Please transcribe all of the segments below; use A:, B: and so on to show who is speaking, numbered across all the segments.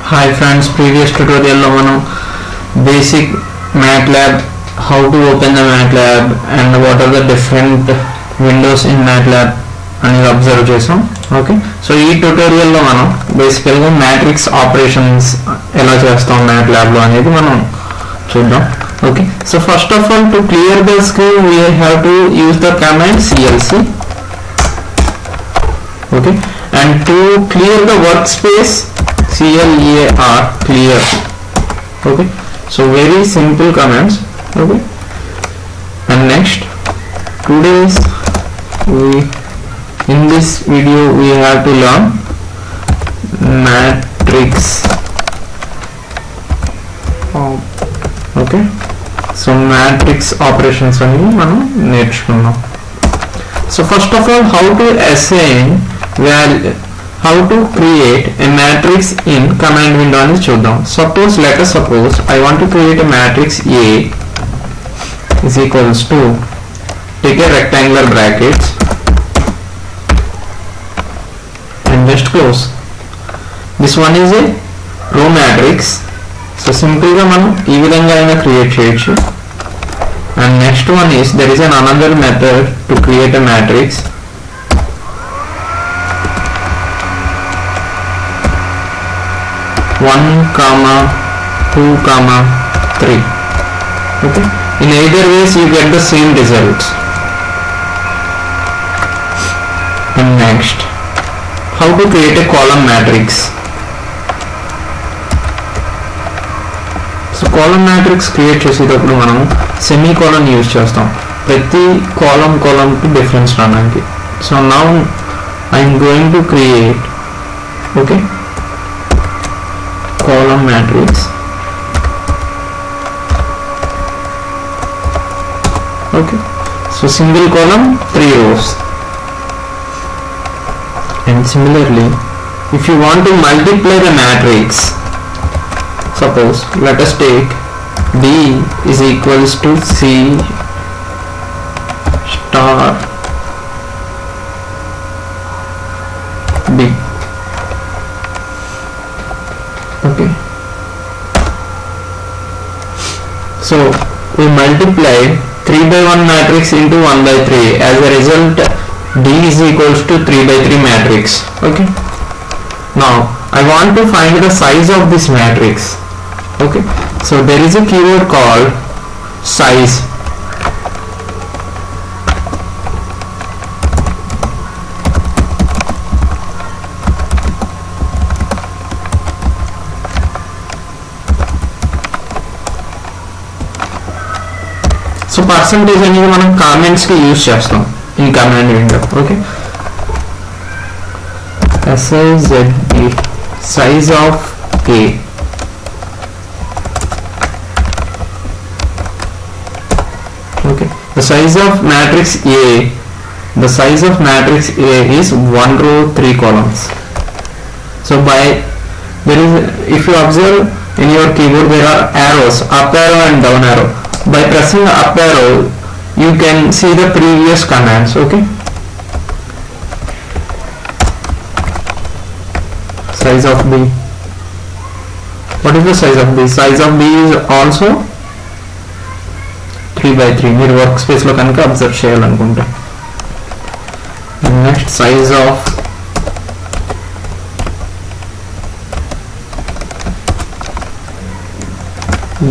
A: Hi friends, previous tutorial lo manam basic MATLAB, how to open the MATLAB and what are the different windows in MATLAB అనేది observe చేసాం. Okay, so ఈ ట్యూటోరియల్లో మనం బేసికల్గా matrix operations ఎలా చేస్తాం MATLABలో అనేది మనం చూద్దాం. Okay, so first of all to clear the screen we have to use the command CLC. Okay, and to clear the workspace CLEAR, clear. Okay, so very simple commands. Okay, and next today's in this video we have to learn matrix. Okay, so matrix operations అనేవి మనం నేర్చుకున్నాం. So first of all, how to assign value, how to create a matrix in command window అని చూద్దాం. Let us suppose I want to create a matrix A is equals to, take a rectangular brackets and just close. This one is a row matrix. So simple గా మనం ఈ విధంగా అయినా create చేయొచ్చు. And next one is there is another method to create a matrix. One comma 2 comma 3. Okay, in either ways you get the same results. And next, how to create a column matrix. So column matrix create చేసేటప్పుడు మనం semicolon use చేస్తాం ప్రతి column కి difference రావడానికి. So now I am going to create okay column matrix. Okay, so single column 3 rows. And similarly, if you want to multiply the matrix, suppose let us take B is equals to C star B. Okay, so we multiply 3 by 1 matrix into 1 by 3. As a result, D is equals to 3 by 3 matrix. Okay, now I want to find the size of this matrix. Okay, so there is a keyword called size. So percentage అనేది మనం comments కి use చేస్తాం in command window. Okay, SIZB size of A. Okay, the size of matrix A, the size of matrix A is 1 row 3 columns. So by there is, if you observe in your keyboard there are arrows, up arrow and down arrow. By pressing the up arrow you can see the previous commands. Okay, size of B, what is the size of B? Size of B is also 3 by 3. మీరు work space లో కనుక observe చేయాలనుకుంటే. Next size of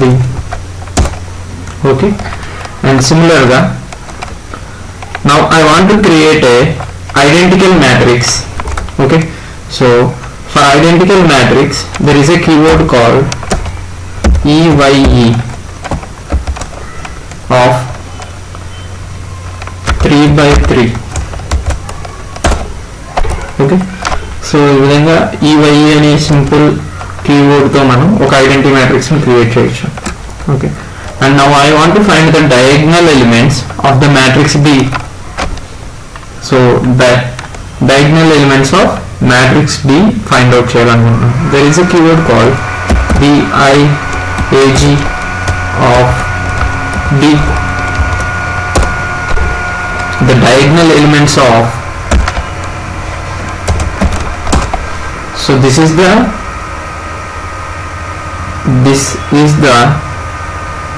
A: B. Okay, and similarly now I want to create a identical matrix. Okay, so for identical matrix there is a keyword called EYE of 3 by 3. Okay, so ఈ విధంగా EYE అనే simple keyword తో మనం ఒక identity matrix ని create చేయొచ్చు. Okay, and now I want to find the diagonal elements of the matrix B. So the diagonal elements of matrix B find out చేయాలనుకుంటున్నాను. There is a keyword called DIAG of B, the diagonal elements of, so this is the this is the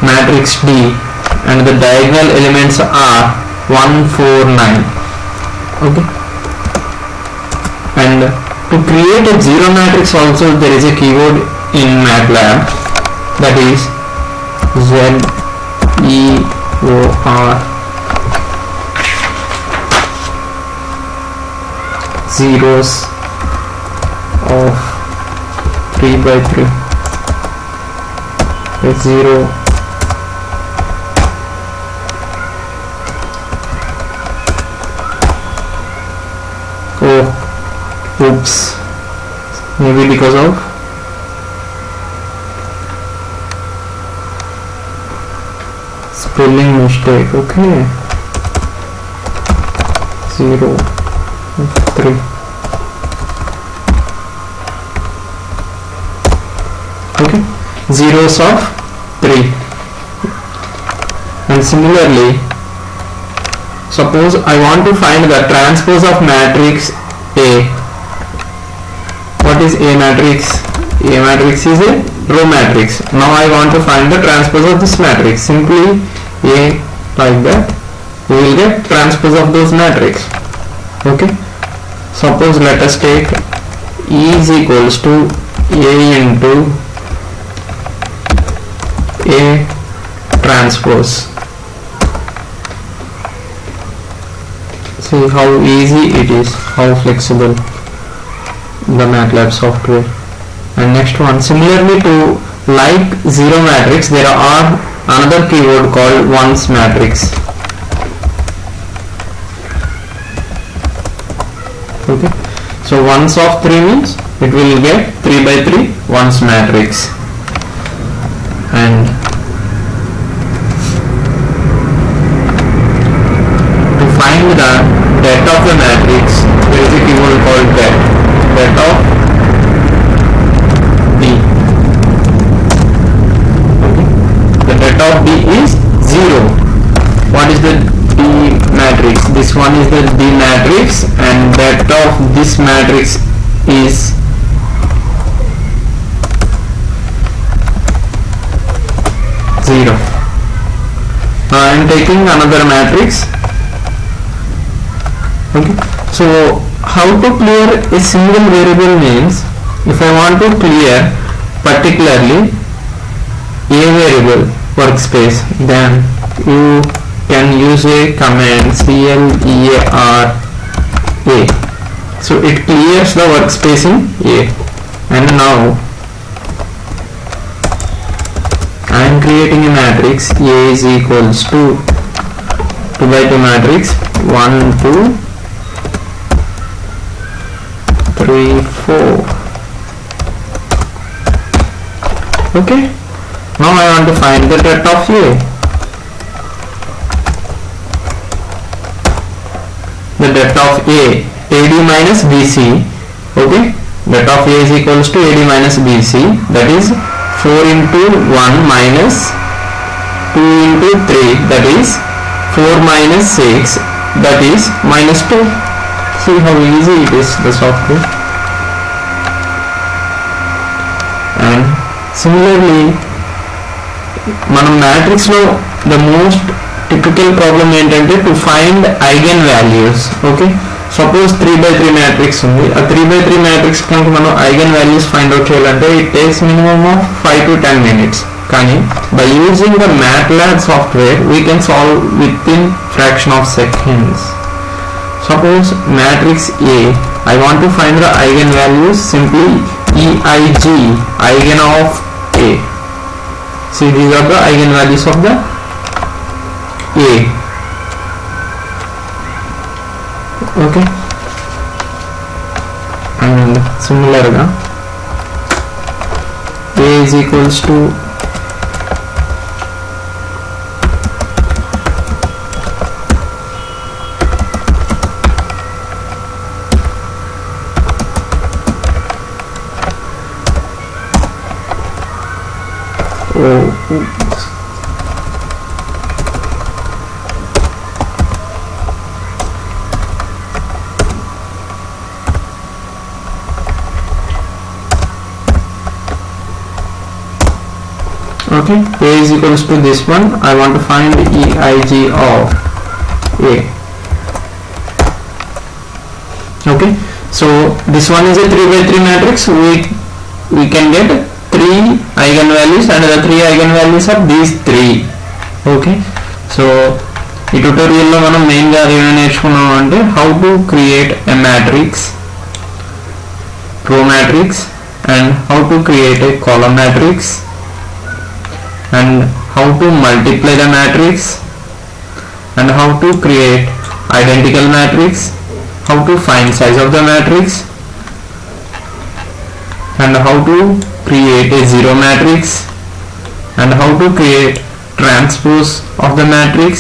A: matrix D and the diagonal elements are 1, 4, 9. Okay, and to create a zero matrix also there is a keyword in MATLAB, that is ZEOR. Zeros of 3 by 3. It's 0, oh, oops, maybe because of spelling mistake. Okay, 0, 3. Okay, zeros of 3. And similarly, suppose I want to find the transpose of matrix A. What is A matrix? A matrix is a row matrix. Now I want to find the transpose of this matrix. Simply A like that, we will get transpose of those matrix. Okay, suppose let us take E is equals to A into A transpose. See how easy it is, how flexible the MATLAB software. And next one, similarly to like zero matrix, there are another keyword called ones matrix. Okay, so ones of 3 means it will get 3 by 3 ones matrix. And to find the det of the matrix, there is a keyword called det of D. Okay, the det of D is 0. What is the D matrix? This one is the D matrix, and det of this matrix is 0. Now I am taking another matrix. Okay, so how to clear a single variable means, if I want to clear particularly a variable workspace, then you can use a command clear. So it clears the workspace in A. And now I am creating a matrix A is equals to 2 by 2 matrix 1, 2, 3, 4. Okay, now I want to find the det of A. The det of A, AD minus BC. Okay, det of A is equals to AD minus BC, that is 4 into 1 minus 2 into 3, that is 4 minus 6, that is minus 2. See how easy it is, the software. And similarly, మనం matrix లో the most typical problem ఏంటంటే to find eigen values. Okay, suppose 3 by 3 matrix ఉంది. ఆ 3 by 3 matrix కనుక మనం eigen values find out చేయాలంటే it takes minimum of 5 to 10 minutes. కానీ by using the MATLAB software we can solve within fraction of seconds. Suppose matrix A, I want to find the eigen values. Simply EIG, eigen of A. See, these are the eigen values of the A. Okay, and similarly A is equals to Okay, A is equals to this one. I want to find EIG of A. Okay, so this one is a 3 by 3 matrix. We can get 3 eigenvalues, and the 3 eigenvalues are these 3. Okay, so ఈ ట్యుటోరియల్లో మనం మెయిన్గా ఏమైనా నేర్చుకున్నాం అంటే how to create a matrix, రో matrix, and how to create a column matrix, and how to multiply the matrix, and how to create identical matrix, how to find size of the matrix, and how to create a zero matrix, and how to create transpose of the matrix,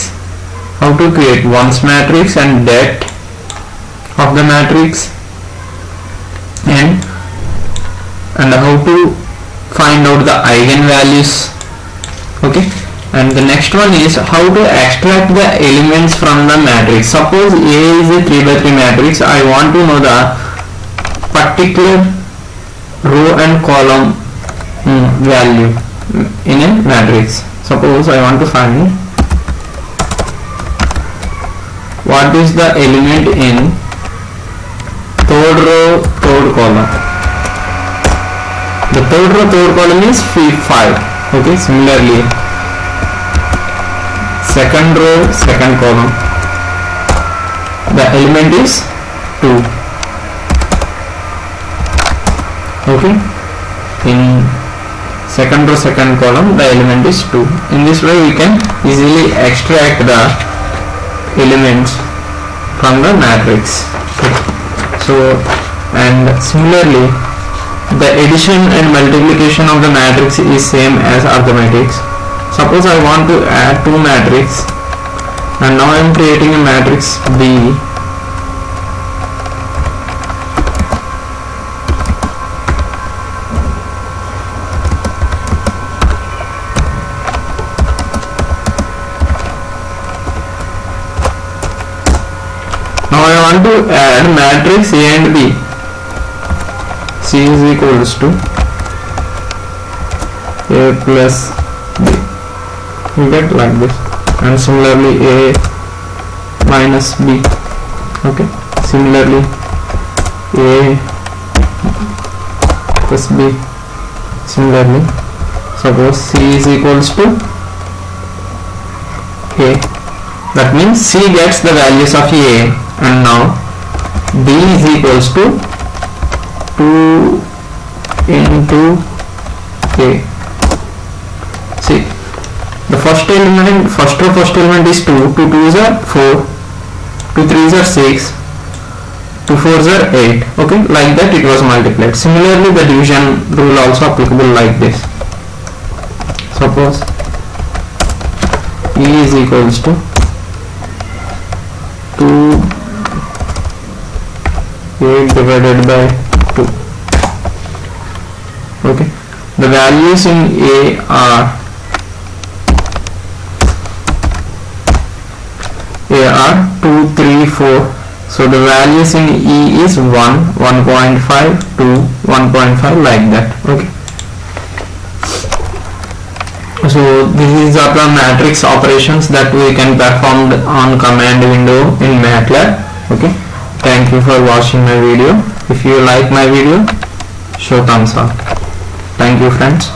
A: how to create ones matrix and det of the matrix, and how to find out the eigenvalues. Okay, and the next one is how to extract the elements from the matrix. Suppose A is a 3 by 3 matrix. I want to know the particular row and column value in a matrix. Suppose I want to find what is the element in third row, third column. The third row, third column is 5. Okay, similarly second row, second column, the element is 2. Okay, in second row, second column, the element is 2. In this way we can easily extract the elements from the matrix. Okay. So, and similarly the addition and multiplication of the matrix is same as arithmetic. Suppose I want to add 2 matrix, and now I am creating a matrix B. Now I want to add matrix A and B. C is equals to A plus B. You get like this, and similarly A minus B. Okay, similarly A plus B. Similarly, suppose C is equals to A. That means C gets the values of A, and now B is equals to 2 into A. See, the first element is 2, 2 2s are 4, 2 3s are 6, 2 4s are 8. Okay, like that it was multiplied. Similarly, the division rule also applicable like this. Suppose E is equals to 2 8 divided by 2. Okay, the values in A are 2 3 4. So the values in E is 1 1.5 2 1.5, like that. Okay, so this is the matrix operations that we can perform on command window in MATLAB. Okay, thank you for watching my video. If you like my video, show thumbs up. Thank you, friends.